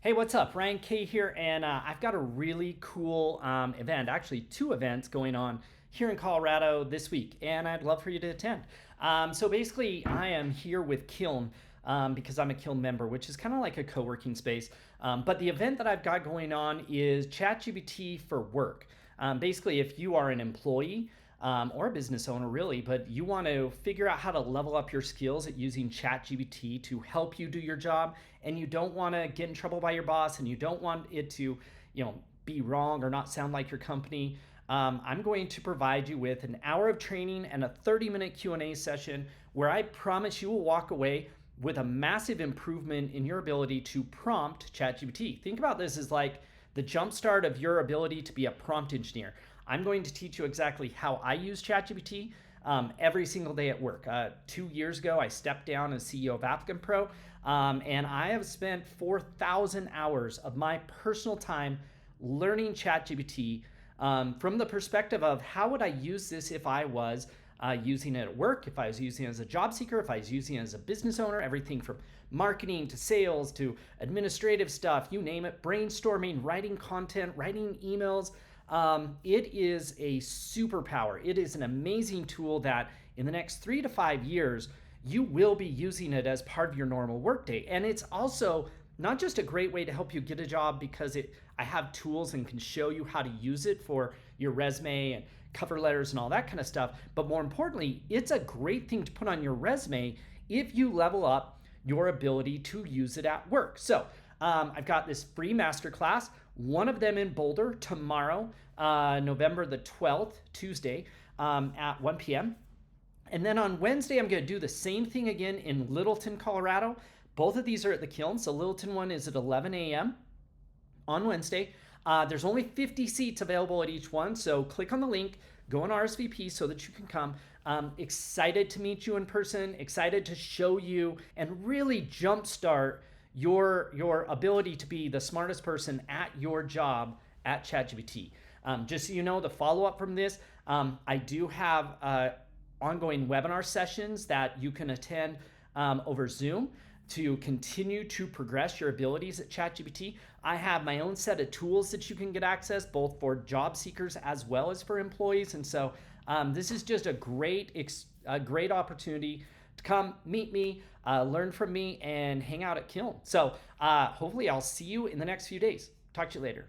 Hey, what's up? Ryan Kay here, and I've got a really cool event, actually two events going on here in Colorado this week, and I'd love for you to attend. So basically, I am here with Kiln because I'm a Kiln member, which is kind of like a co-working space. But the event that I've got going on is ChatGPT for Work. Basically, if you are an employee, or a business owner really, but you want to figure out how to level up your skills at using ChatGPT to help you do your job, and you don't want to get in trouble by your boss, and you don't want it to, be wrong or not sound like your company. I'm going to provide you with an hour of training and a 30-minute Q&A session where I promise you will walk away with a massive improvement in your ability to prompt ChatGPT. Think about this as like the jumpstart of your ability to be a prompt engineer. I'm going to teach you exactly how I use ChatGPT every single day at work. 2 years ago, I stepped down as CEO of Applicant Pro, and I have spent 4,000 hours of my personal time learning ChatGPT from the perspective of how would I use this if I was using it at work, if I was using it as a job seeker, if I was using it as a business owner, everything from marketing to sales to administrative stuff, you name it, brainstorming, writing content, writing emails. It is a superpower. It is an amazing tool that in the next 3 to 5 years, you will be using it as part of your normal workday. And it's also not just a great way to help you get a job because I have tools and can show you how to use it for your resume and cover letters and all that kind of stuff. But more importantly, it's a great thing to put on your resume if you level up your ability to use it at work. So I've got this free masterclass, one of them in Boulder tomorrow, November the 12th, Tuesday, at 1 p.m. And then on Wednesday, I'm going to do the same thing again in Littleton, Colorado. Both of these are at the Kiln. So Littleton one is at 11 a.m. on Wednesday. There's only 50 seats available at each one. So click on the link, go on RSVP so that you can come. Excited to meet you in person, excited to show you and really jumpstart your ability to be the smartest person at your job at ChatGPT. Just so you know, the follow-up from this, I do have ongoing webinar sessions that you can attend over Zoom to continue to progress your abilities at ChatGPT. I have my own set of tools that you can get access both for job seekers as well as for employees. And so this is just a great opportunity to come meet me, learn from me, and hang out at Kiln. So hopefully I'll see you in the next few days. Talk to you later.